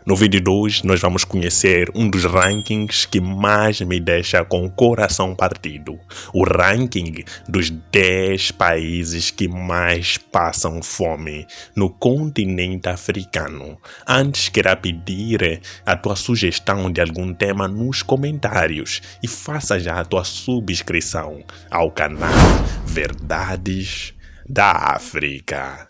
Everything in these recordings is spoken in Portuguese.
No vídeo de hoje, nós vamos conhecer um dos rankings que mais me deixa com o coração partido. O ranking dos 10 países que mais passam fome no continente africano. Antes, quero pedir a tua sugestão de algum tema nos comentários e faça já a tua subscrição ao canal Verdades da África.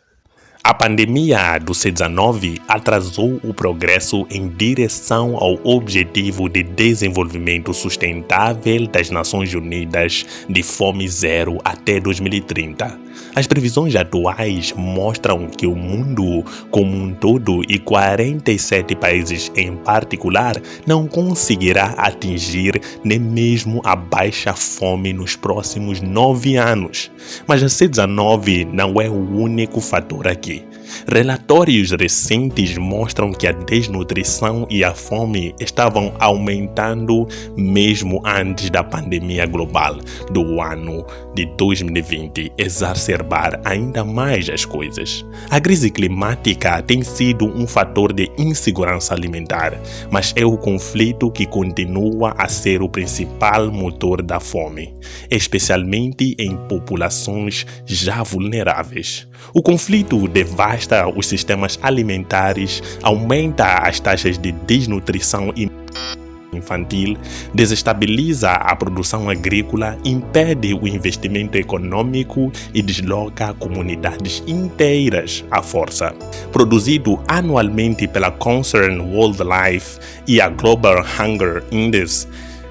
A pandemia do C-19 atrasou o progresso em direção ao Objetivo de Desenvolvimento Sustentável das Nações Unidas de Fome Zero até 2030. As previsões atuais mostram que o mundo como um todo e 47 países em particular não conseguirá atingir nem mesmo a baixa fome nos próximos 9 anos. Mas a C-19 não é o único fator aqui. Relatórios recentes mostram que a desnutrição e a fome estavam aumentando mesmo antes da pandemia global do ano de 2020 exacerbar ainda mais as coisas. A crise climática tem sido um fator de insegurança alimentar, mas é o conflito que continua a ser o principal motor da fome, especialmente em populações já vulneráveis. O conflito devasta os sistemas alimentares, aumenta as taxas de desnutrição infantil, desestabiliza a produção agrícola, impede o investimento econômico e desloca comunidades inteiras à força. Produzido anualmente pela Concern Wildlife e a Global Hunger Index,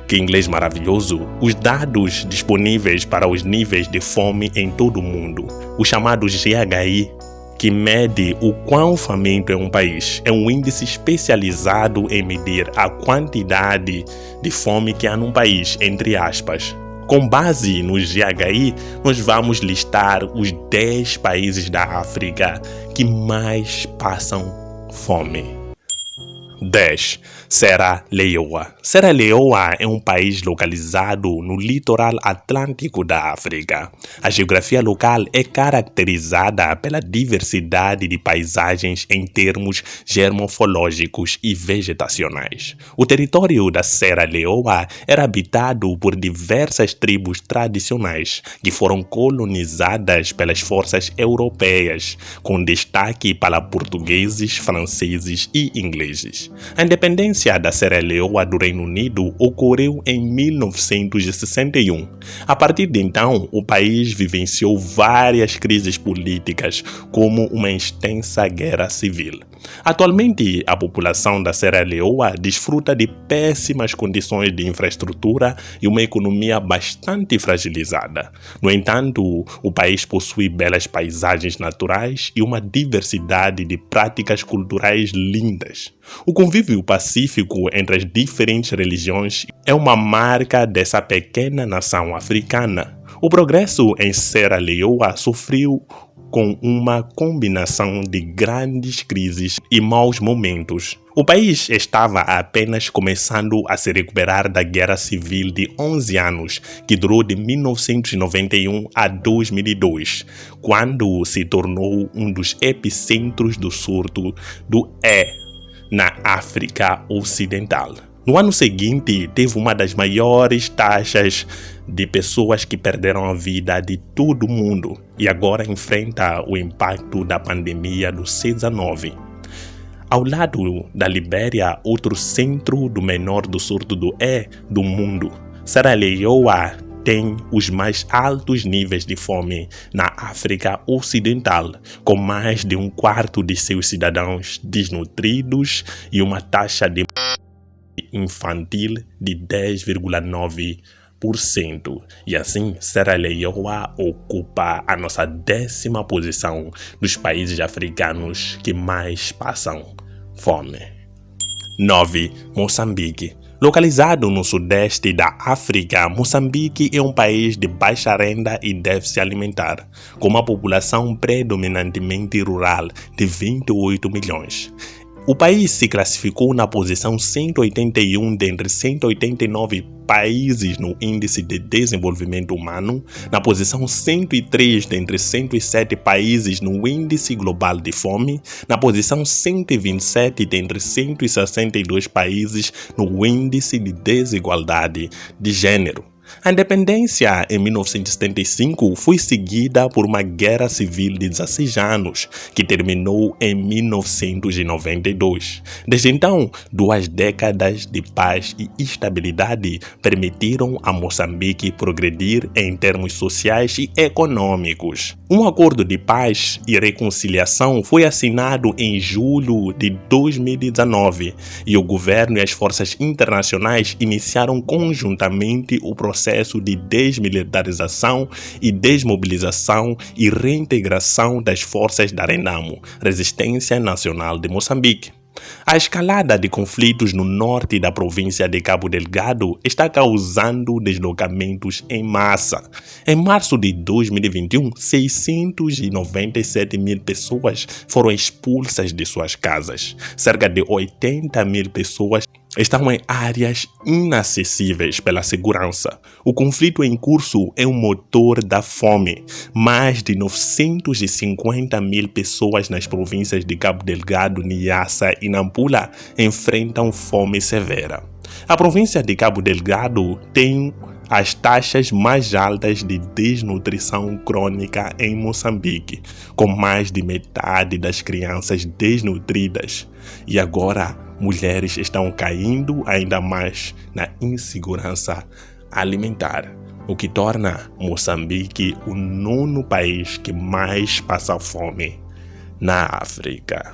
que em inglês maravilhoso, os dados disponíveis para os níveis de fome em todo o mundo, o chamado GHI, que mede o quão faminto é um país, é um índice especializado em medir a quantidade de fome que há num país, entre aspas. Com base no GHI, nós vamos listar os 10 países da África que mais passam fome. 10. Serra Leoa. Serra Leoa é um país localizado no litoral atlântico da África. A geografia local é caracterizada pela diversidade de paisagens em termos geomorfológicos e vegetacionais. O território da Serra Leoa era habitado por diversas tribos tradicionais que foram colonizadas pelas forças europeias, com destaque para portugueses, franceses e ingleses. A independência da Serra Leoa do Reino Unido ocorreu em 1961. A partir de então, o país vivenciou várias crises políticas, como uma extensa guerra civil. Atualmente, a população da Serra Leoa desfruta de péssimas condições de infraestrutura e uma economia bastante fragilizada. No entanto, o país possui belas paisagens naturais e uma diversidade de práticas culturais lindas. O convívio pacífico entre as diferentes religiões é uma marca dessa pequena nação africana. O progresso em Serra Leoa sofreu com uma combinação de grandes crises e maus momentos. O país estava apenas começando a se recuperar da guerra civil de 11 anos, que durou de 1991 a 2002, quando se tornou um dos epicentros do surto do na África Ocidental. No ano seguinte, teve uma das maiores taxas de pessoas que perderam a vida de todo o mundo e agora enfrenta o impacto da pandemia do C-19. Ao lado da Libéria, outro centro do menor do surto do mundo, Serra Leoa tem os mais altos níveis de fome na África Ocidental, com mais de um quarto de seus cidadãos desnutridos e uma taxa de infantil de 10,9%. E assim, Serra Leoa ocupa a nossa 10ª posição dos países africanos que mais passam fome. 9. Moçambique. Localizado no sudeste da África, Moçambique é um país de baixa renda e déficit alimentar, com uma população predominantemente rural de 28 milhões. O país se classificou na posição 181 dentre 189 países no Índice de Desenvolvimento Humano, na posição 103 dentre 107 países no Índice Global de Fome, na posição 127 dentre 162 países no Índice de Desigualdade de Gênero. A independência, em 1975, foi seguida por uma guerra civil de 16 anos, que terminou em 1992. Desde então, 2 décadas de paz e estabilidade permitiram a Moçambique progredir em termos sociais e econômicos. Um acordo de paz e reconciliação foi assinado em julho de 2019 e o governo e as forças internacionais iniciaram conjuntamente o processo de desmilitarização e desmobilização e reintegração das forças da RENAMO, Resistência Nacional de Moçambique. A escalada de conflitos no norte da província de Cabo Delgado está causando deslocamentos em massa. Em março de 2021, 697 mil pessoas foram expulsas de suas casas. Cerca de 80 mil pessoas estão em áreas inacessíveis pela segurança. O conflito em curso é um motor da fome. Mais de 950 mil pessoas nas províncias de Cabo Delgado, Niassa e Nampula enfrentam fome severa. A província de Cabo Delgado tem as taxas mais altas de desnutrição crônica em Moçambique, com mais de metade das crianças desnutridas. E agora, mulheres estão caindo ainda mais na insegurança alimentar, o que torna Moçambique o 9º país que mais passa fome na África.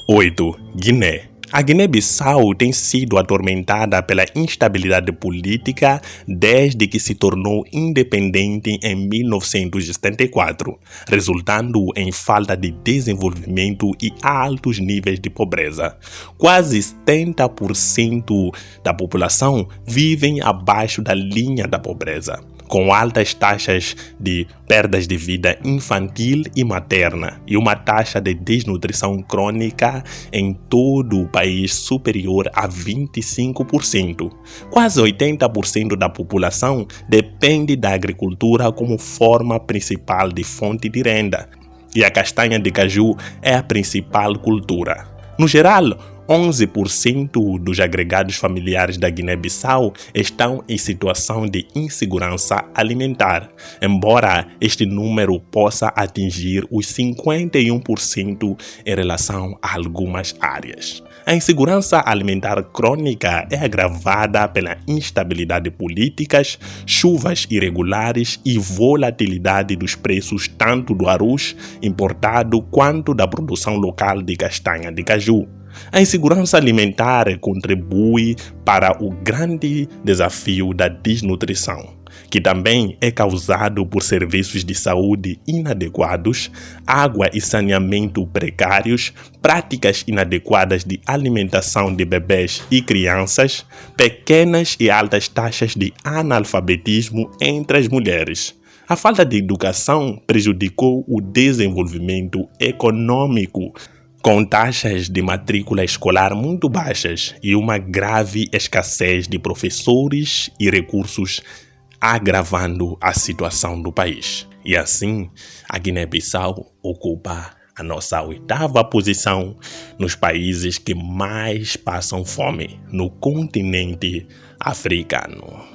8. Guiné. A Guiné-Bissau tem sido atormentada pela instabilidade política desde que se tornou independente em 1974, resultando em falta de desenvolvimento e altos níveis de pobreza. Quase 70% da população vivem abaixo da linha da pobreza, com altas taxas de perdas de vida infantil e materna e uma taxa de desnutrição crônica em todo o país superior a 25%. Quase 80% da população depende da agricultura como forma principal de fonte de renda, e a castanha de caju é a principal cultura. No geral, 11% dos agregados familiares da Guiné-Bissau estão em situação de insegurança alimentar, embora este número possa atingir os 51% em relação a algumas áreas. A insegurança alimentar crônica é agravada pela instabilidade políticas, chuvas irregulares e volatilidade dos preços tanto do arroz importado quanto da produção local de castanha de caju. A insegurança alimentar contribui para o grande desafio da desnutrição, que também é causado por serviços de saúde inadequados, água e saneamento precários, práticas inadequadas de alimentação de bebês e crianças, pequenas e altas taxas de analfabetismo entre as mulheres. A falta de educação prejudicou o desenvolvimento econômico, com taxas de matrícula escolar muito baixas e uma grave escassez de professores e recursos, agravando a situação do país. E assim, a Guiné-Bissau ocupa a nossa 8ª posição nos países que mais passam fome no continente africano.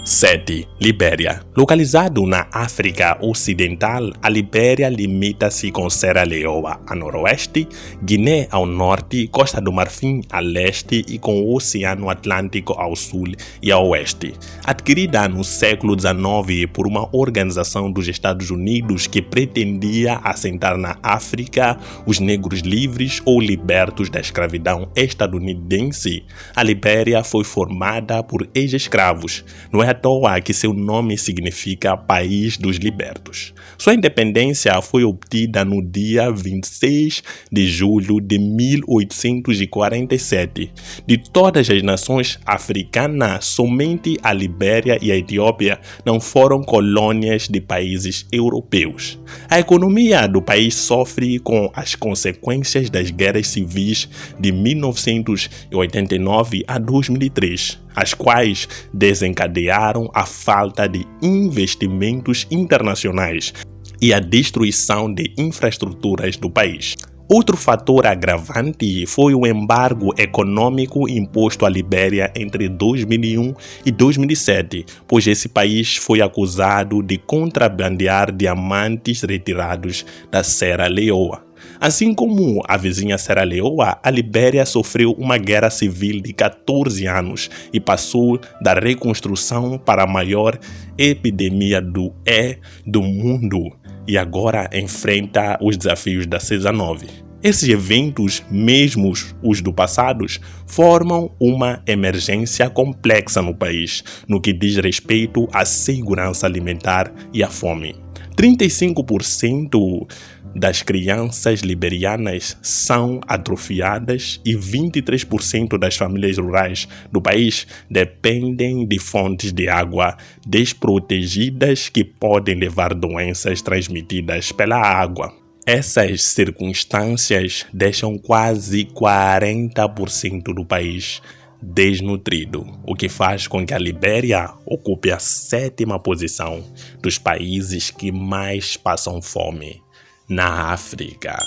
7. Libéria. Localizado na África Ocidental, a Libéria limita-se com Serra Leoa a noroeste, Guiné ao norte, Costa do Marfim a leste e com o Oceano Atlântico ao sul e ao oeste. Adquirida no século XIX por uma organização dos Estados Unidos que pretendia assentar na África os negros livres ou libertos da escravidão estadunidense, a Libéria foi formada por ex-escravos. No toa que seu nome significa País dos Libertos. Sua independência foi obtida no dia 26 de julho de 1847. De todas as nações africanas, somente a Libéria e a Etiópia não foram colônias de países europeus. A economia do país sofre com as consequências das guerras civis de 1989 a 2003, as quais desencadearam a falta de investimentos internacionais e a destruição de infraestruturas do país. Outro fator agravante foi o embargo econômico imposto à Libéria entre 2001 e 2007, pois esse país foi acusado de contrabandear diamantes retirados da Serra Leoa. Assim como a vizinha Serra Leoa, a Libéria sofreu uma guerra civil de 14 anos e passou da reconstrução para a maior epidemia do mundo e agora enfrenta os desafios da CESA-9. Esses eventos, mesmo os do passado, formam uma emergência complexa no país, no que diz respeito à segurança alimentar e à fome. 35% das crianças liberianas são atrofiadas e 23% das famílias rurais do país dependem de fontes de água desprotegidas que podem levar doenças transmitidas pela água. Essas circunstâncias deixam quase 40% do país desnutrido, o que faz com que a Libéria ocupe a 7ª posição dos países que mais passam fome na África.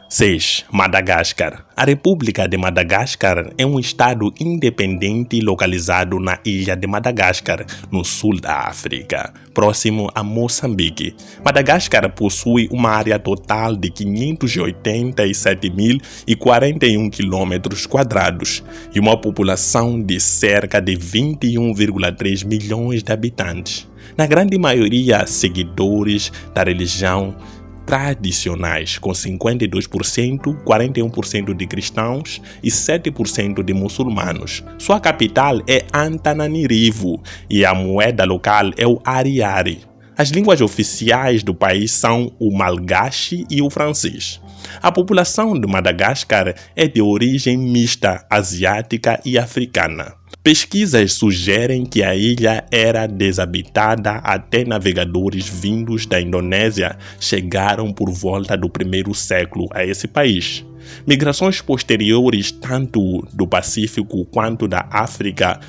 6. Madagascar. A República de Madagascar é um estado independente localizado na ilha de Madagascar, no sul da África, próximo a Moçambique. Madagascar possui uma área total de 587.041 km² e uma população de cerca de 21,3 milhões de habitantes. Na grande maioria, seguidores da religião tradicionais, com 52%, 41% de cristãos e 7% de muçulmanos. Sua capital é Antananarivo e a moeda local é o ariary. As línguas oficiais do país são o malgache e o francês. A população de Madagascar é de origem mista, asiática e africana. Pesquisas sugerem que a ilha era desabitada até navegadores vindos da Indonésia chegaram por volta do 1º século a esse país. Migrações posteriores, tanto do Pacífico quanto da África,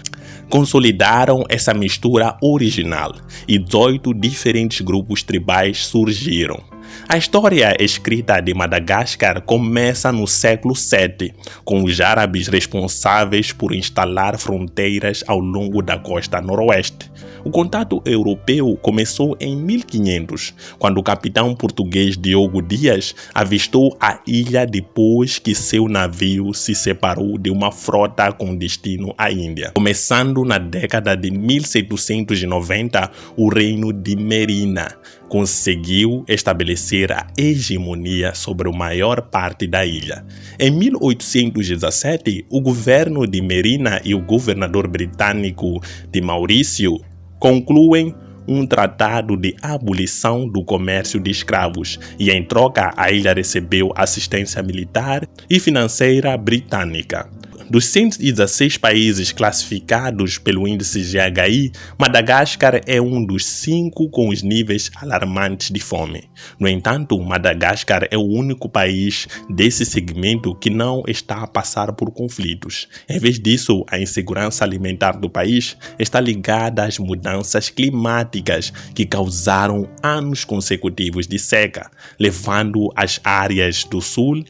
consolidaram essa mistura original e 18 diferentes grupos tribais surgiram. A história escrita de Madagascar começa no século VII, com os árabes responsáveis por instalar fronteiras ao longo da costa noroeste. O contato europeu começou em 1500, quando o capitão português Diogo Dias avistou a ilha depois que seu navio se separou de uma frota com destino à Índia. Começando na década de 1790, o reino de Merina conseguiu estabelecer a hegemonia sobre a maior parte da ilha. Em 1817, o governo de Merina e o governador britânico de Maurício concluem um tratado de abolição do comércio de escravos e, em troca, a ilha recebeu assistência militar e financeira britânica. Dos 116 países classificados pelo índice GHI, Madagascar é um dos 5 com os níveis alarmantes de fome. No entanto, Madagascar é o único país desse segmento que não está a passar por conflitos. Em vez disso, a insegurança alimentar do país está ligada às mudanças climáticas que causaram anos consecutivos de seca, levando as áreas do sul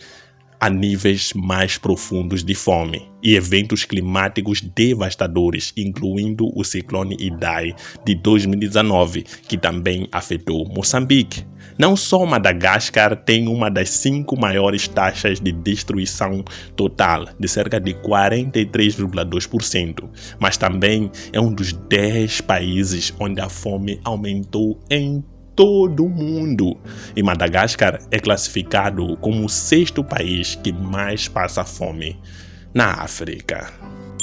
a níveis mais profundos de fome e eventos climáticos devastadores, incluindo o ciclone Idai de 2019, que também afetou Moçambique. Não só Madagascar tem uma das 5 maiores taxas de destruição total, de cerca de 43,2%, mas também é um dos 10 países onde a fome aumentou em todo o mundo. E Madagascar é classificado como o 6º país que mais passa fome na África.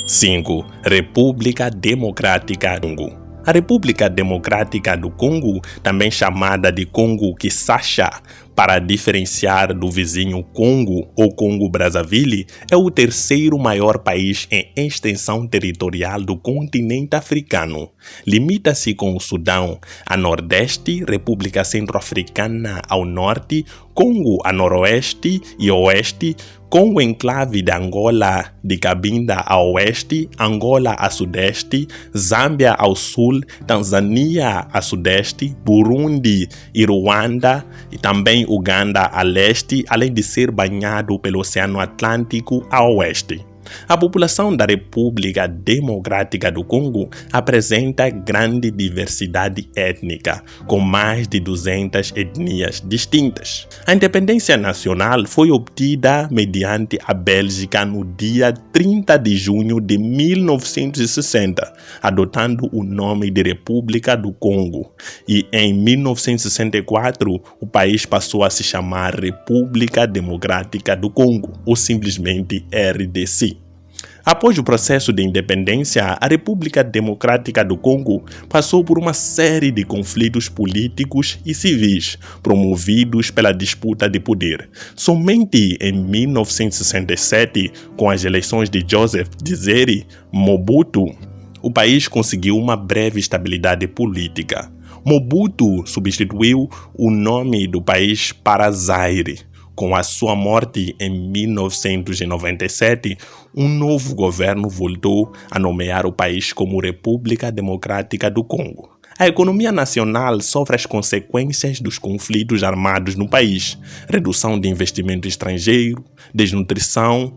5. República Democrática do Congo. A República Democrática do Congo, também chamada de Congo-Kinshasa, para diferenciar do vizinho Congo ou Congo-Brazzaville, é o terceiro maior país em extensão territorial do continente africano. Limita-se com o Sudão a nordeste, República Centro-Africana ao norte, Congo a noroeste e oeste, com o enclave de Angola de Cabinda a oeste, Angola a sudeste, Zâmbia ao sul, Tanzânia a sudeste, Burundi e Ruanda e também Uganda a leste, além de ser banhado pelo Oceano Atlântico a oeste. A população da República Democrática do Congo apresenta grande diversidade étnica, com mais de 200 etnias distintas. A independência nacional foi obtida mediante a Bélgica no dia 30 de junho de 1960, adotando o nome de República do Congo. E em 1964, o país passou a se chamar República Democrática do Congo, ou simplesmente RDC. Após o processo de independência, a República Democrática do Congo passou por uma série de conflitos políticos e civis promovidos pela disputa de poder. Somente em 1967, com as eleições de Joseph Désiré Mobutu, o país conseguiu uma breve estabilidade política. Mobutu substituiu o nome do país para Zaire. Com a sua morte em 1997, um novo governo voltou a nomear o país como República Democrática do Congo. A economia nacional sofre as consequências dos conflitos armados no país: redução de investimento estrangeiro, desnutrição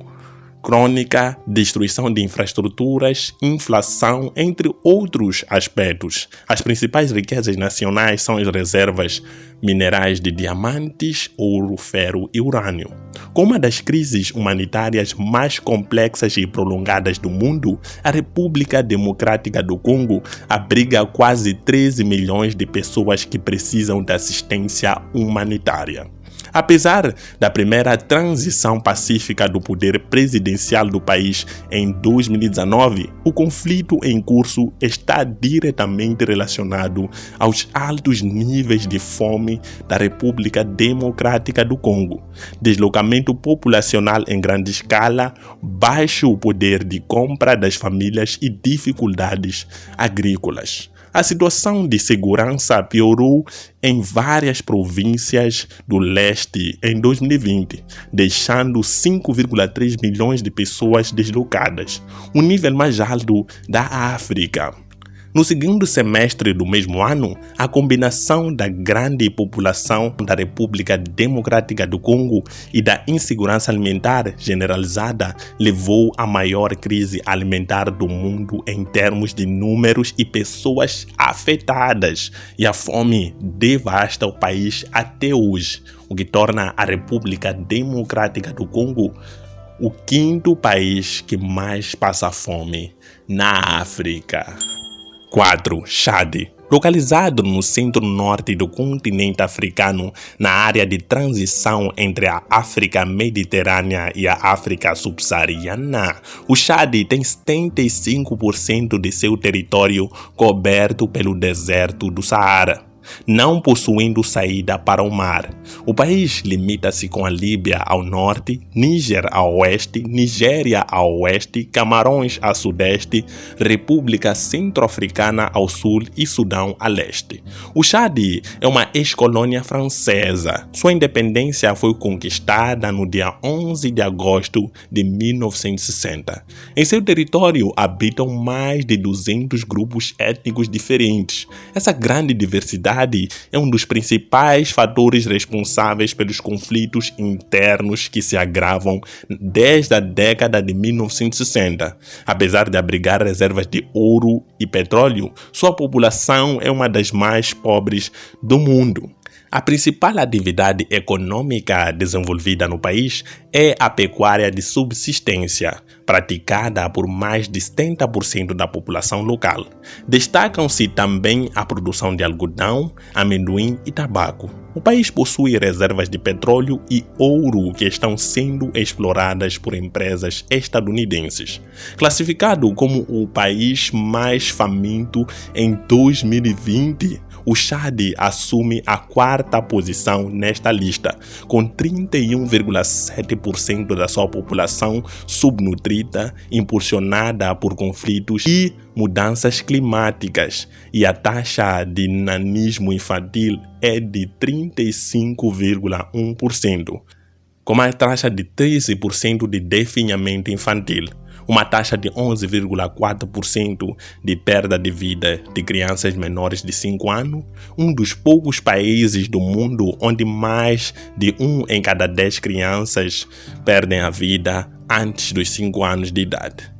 crônica, destruição de infraestruturas, inflação, entre outros aspectos. As principais riquezas nacionais são as reservas minerais de diamantes, ouro, ferro e urânio. Com uma das crises humanitárias mais complexas e prolongadas do mundo, a República Democrática do Congo abriga quase 13 milhões de pessoas que precisam de assistência humanitária. Apesar da primeira transição pacífica do poder presidencial do país em 2019, o conflito em curso está diretamente relacionado aos altos níveis de fome da República Democrática do Congo, deslocamento populacional em grande escala, baixo poder de compra das famílias e dificuldades agrícolas. A situação de segurança piorou em várias províncias do leste em 2020, deixando 5,3 milhões de pessoas deslocadas, o nível mais alto da África. No segundo semestre do mesmo ano, a combinação da grande população da República Democrática do Congo e da insegurança alimentar generalizada levou à maior crise alimentar do mundo em termos de números e pessoas afetadas, e a fome devasta o país até hoje, o que torna a República Democrática do Congo o quinto país que mais passa fome na África. 4. Chad. Localizado no centro-norte do continente africano, na área de transição entre a África Mediterrânea e a África Subsaariana, o Chad tem 75% de seu território coberto pelo deserto do Saara, não possuindo saída para o mar. O país limita-se com a Líbia ao norte, Níger a oeste, Nigéria a oeste, Camarões a sudeste, República Centro-Africana ao sul e Sudão a leste. O Chad é uma ex-colônia francesa. Sua independência foi conquistada no dia 11 de agosto de 1960. Em seu território habitam mais de 200 grupos étnicos diferentes. Essa grande diversidade é um dos principais fatores responsáveis pelos conflitos internos que se agravam desde a década de 1960. Apesar de abrigar reservas de ouro e petróleo, sua população é uma das mais pobres do mundo. A principal atividade econômica desenvolvida no país é a pecuária de subsistência, praticada por mais de 70% da população local. Destacam-se também a produção de algodão, amendoim e tabaco. O país possui reservas de petróleo e ouro que estão sendo exploradas por empresas estadunidenses. Classificado como o país mais faminto em 2020, o Chad assume a quarta posição nesta lista, com 31,7% da sua população subnutrida, impulsionada por conflitos e mudanças climáticas, e a taxa de nanismo infantil é de 35,1%, com uma taxa de 13% de definhamento infantil, uma taxa de 11,4% de perda de vida de crianças menores de 5 anos, um dos poucos países do mundo onde mais de 1 em cada 10 crianças perdem a vida antes dos 5 anos de idade.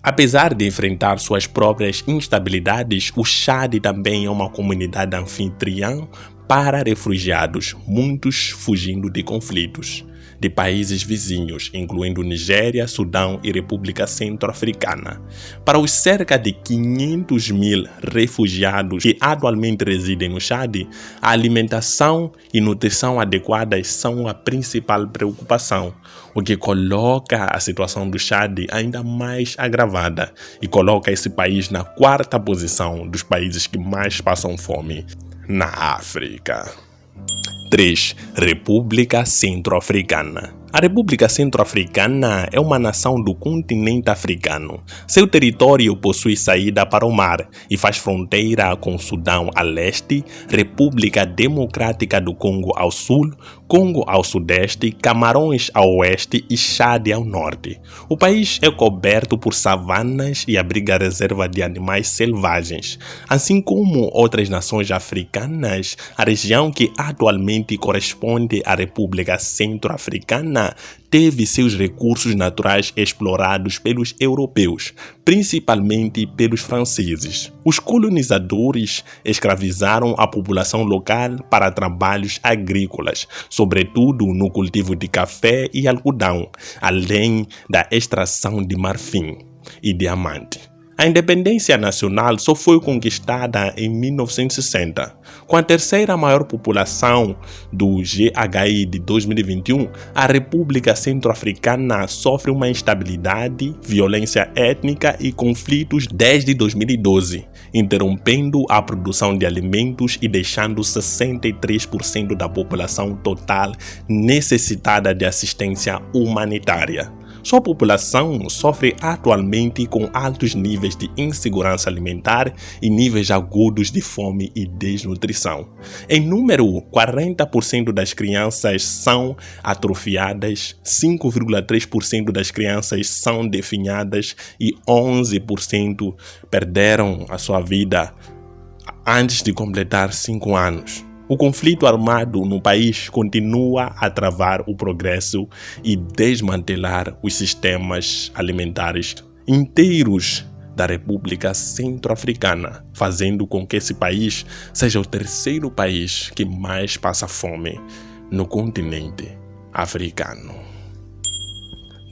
Apesar de enfrentar suas próprias instabilidades, o Chad também é uma comunidade anfitriã para refugiados, muitos fugindo de conflitos de países vizinhos, incluindo Nigéria, Sudão e República Centro-Africana. Para os cerca de 500 mil refugiados que atualmente residem no Chad, a alimentação e nutrição adequadas são a principal preocupação, o que coloca a situação do Chad ainda mais agravada e coloca esse país na quarta posição dos países que mais passam fome na África. 3. República Centro-Africana. A República Centro-Africana é uma nação do continente africano. Seu território possui saída para o mar e faz fronteira com Sudão a leste, República Democrática do Congo ao sul, Congo ao sudeste, Camarões ao oeste e Chad ao norte. O país é coberto por savanas e abriga reserva de animais selvagens. Assim como outras nações africanas, a região que atualmente corresponde à República Centro-Africana teve seus recursos naturais explorados pelos europeus, principalmente pelos franceses. Os colonizadores escravizaram a população local para trabalhos agrícolas, sobretudo no cultivo de café e algodão, além da extração de marfim e diamante. A independência nacional só foi conquistada em 1960. Com a terceira maior população do GHI de 2021, a República Centro-Africana sofre uma instabilidade, violência étnica e conflitos desde 2012, interrompendo a produção de alimentos e deixando 63% da população total necessitada de assistência humanitária. Sua população sofre atualmente com altos níveis de insegurança alimentar e níveis agudos de fome e desnutrição. Em número, 40% das crianças são atrofiadas, 5,3% das crianças são definhadas e 11% perderam a sua vida antes de completar 5 anos. O conflito armado no país continua a travar o progresso e desmantelar os sistemas alimentares inteiros da República Centro-Africana, fazendo com que esse país seja o terceiro país que mais passa fome no continente africano.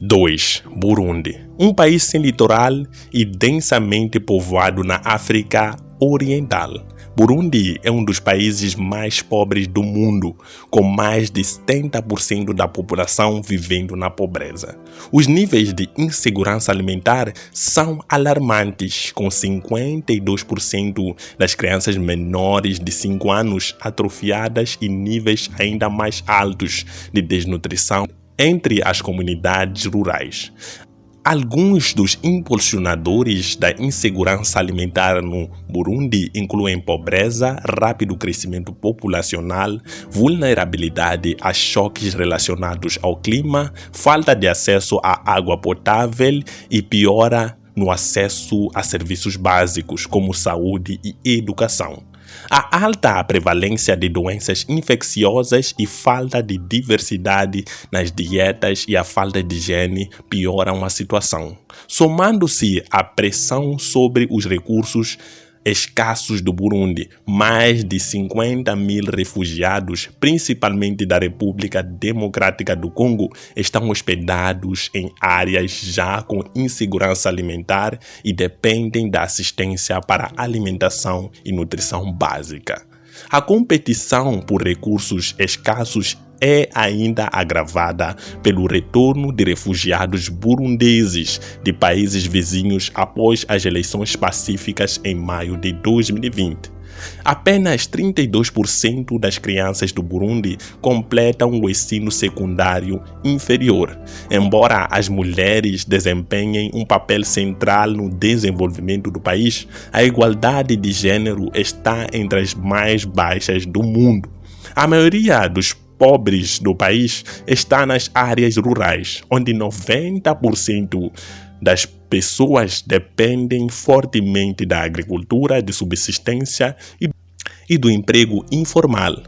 2. Burundi. Um país sem litoral e densamente povoado na África Oriental. Burundi é um dos países mais pobres do mundo, com mais de 70% da população vivendo na pobreza. Os níveis de insegurança alimentar são alarmantes, com 52% das crianças menores de 5 anos atrofiadas e níveis ainda mais altos de desnutrição entre as comunidades rurais. Alguns dos impulsionadores da insegurança alimentar no Burundi incluem pobreza, rápido crescimento populacional, vulnerabilidade a choques relacionados ao clima, falta de acesso à água potável e piora no acesso a serviços básicos como saúde e educação. A alta prevalência de doenças infecciosas e falta de diversidade nas dietas e a falta de higiene pioram a situação. Somando-se a pressão sobre os recursos escassos do Burundi, mais de 50 mil refugiados, principalmente da República Democrática do Congo, estão hospedados em áreas já com insegurança alimentar e dependem da assistência para alimentação e nutrição básica. A competição por recursos escassos é ainda agravada pelo retorno de refugiados burundeses de países vizinhos após as eleições pacíficas em maio de 2020. Apenas 32% das crianças do Burundi completam o ensino secundário inferior. Embora as mulheres desempenhem um papel central no desenvolvimento do país, a igualdade de gênero está entre as mais baixas do mundo. A maioria dos pobres do país está nas áreas rurais, onde 90% das pessoas dependem fortemente da agricultura de subsistência e do emprego informal.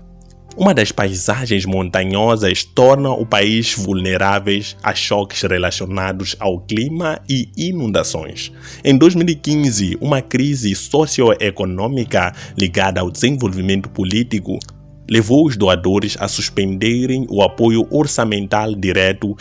Uma das paisagens montanhosas torna o país vulnerável a choques relacionados ao clima e inundações. Em 2015, uma crise socioeconômica ligada ao desenvolvimento político levou os doadores a suspenderem o apoio orçamental direto,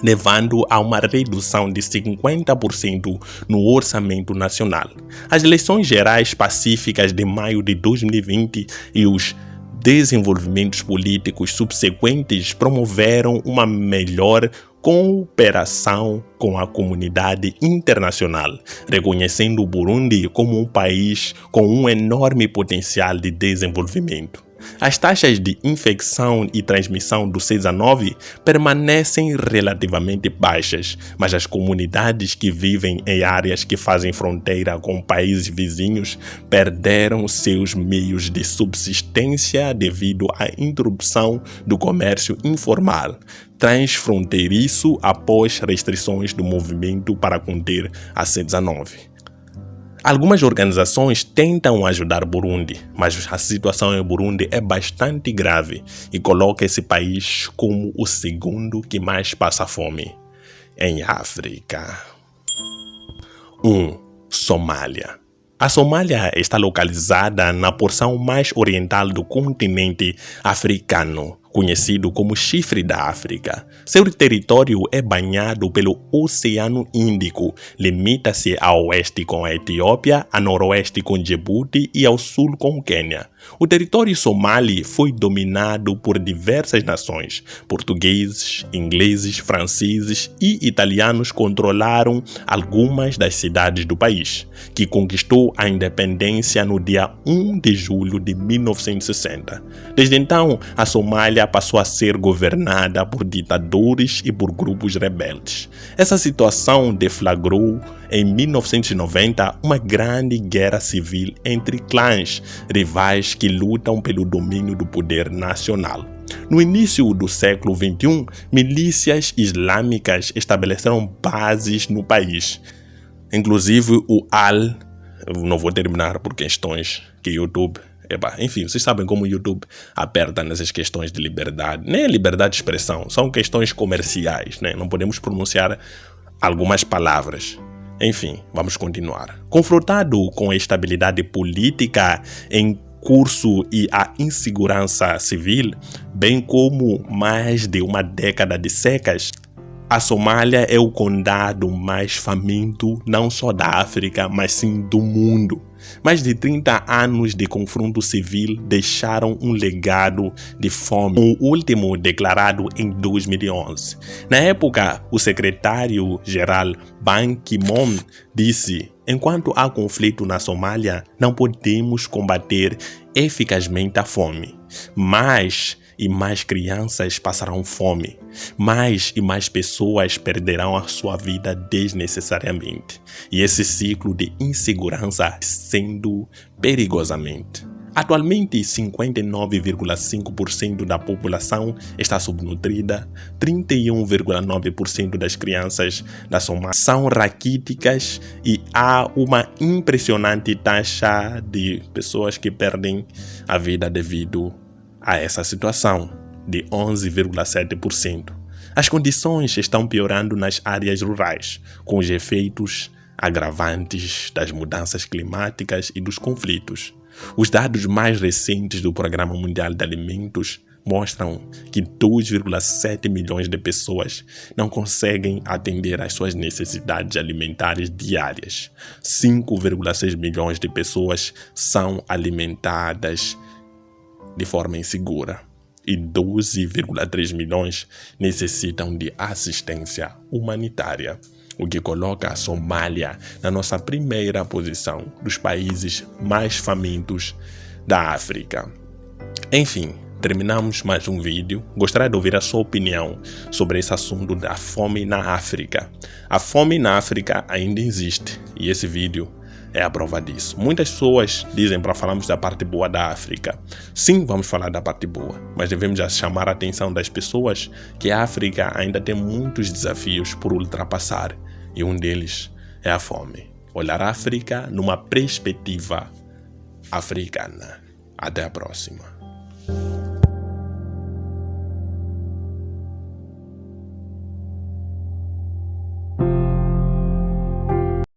levando a uma redução de 50% no orçamento nacional. As eleições gerais pacíficas de maio de 2020 e os desenvolvimentos políticos subsequentes promoveram uma melhor cooperação com a comunidade internacional, reconhecendo o Burundi como um país com um enorme potencial de desenvolvimento. As taxas de infecção e transmissão do C19 permanecem relativamente baixas, mas as comunidades que vivem em áreas que fazem fronteira com países vizinhos perderam seus meios de subsistência devido à interrupção do comércio informal transfronteiriço após restrições do movimento para conter a C19. Algumas organizações tentam ajudar Burundi, mas a situação em Burundi é bastante grave e coloca esse país como o segundo que mais passa fome em África. 1. Somália. A Somália está localizada na porção mais oriental do continente africano, conhecido como Chifre da África. Seu território é banhado pelo Oceano Índico, limita-se a oeste com a Etiópia, a noroeste com Djibouti e ao sul com o Quênia. O território somali foi dominado por diversas nações. Portugueses, ingleses, franceses e italianos controlaram algumas das cidades do país, que conquistou a independência no dia 1 de julho de 1960. Desde então, a Somália passou a ser governada por ditadores e por grupos rebeldes. Essa situação deflagrou em 1990 uma grande guerra civil entre clãs rivais que lutam pelo domínio do poder nacional. No início do século XXI, milícias islâmicas estabeleceram bases no país. Inclusive o não vou terminar por questões que YouTube... Enfim, vocês sabem como o YouTube aperta nessas questões de liberdade. Nem é liberdade de expressão, são questões comerciais, né? Não podemos pronunciar algumas palavras. Enfim, vamos continuar. Confrontado com a instabilidade política em curso e a insegurança civil, bem como mais de uma década de secas, a Somália é o condado mais faminto não só da África, mas sim do mundo. Mais de 30 anos de confronto civil deixaram um legado de fome, o último declarado em 2011. Na época, o secretário-geral Ban Ki-moon disse: enquanto há conflito na Somália, não podemos combater eficazmente a fome. Mais e mais crianças passarão fome. Mais e mais pessoas perderão a sua vida desnecessariamente. E esse ciclo de insegurança sendo perigosamente. Atualmente, 59,5% da população está subnutrida, 31,9% das crianças da Somália são raquíticas e há uma impressionante taxa de pessoas que perdem a vida devido a essa situação, de 11,7%. As condições estão piorando nas áreas rurais, com os efeitos agravantes das mudanças climáticas e dos conflitos. Os dados mais recentes do Programa Mundial de Alimentos mostram que 2,7 milhões de pessoas não conseguem atender às suas necessidades alimentares diárias. 5,6 milhões de pessoas são alimentadas de forma insegura e 12,3 milhões necessitam de assistência humanitária, o que coloca a Somália na nossa primeira posição dos países mais famintos da África. Enfim, terminamos mais um vídeo. Gostaria de ouvir a sua opinião sobre esse assunto da fome na África. A fome na África ainda existe e esse vídeo é a prova disso. Muitas pessoas dizem para falarmos da parte boa da África. Sim, vamos falar da parte boa, mas devemos já chamar a atenção das pessoas que a África ainda tem muitos desafios por ultrapassar e um deles é a fome. Olhar a África numa perspectiva africana. Até a próxima.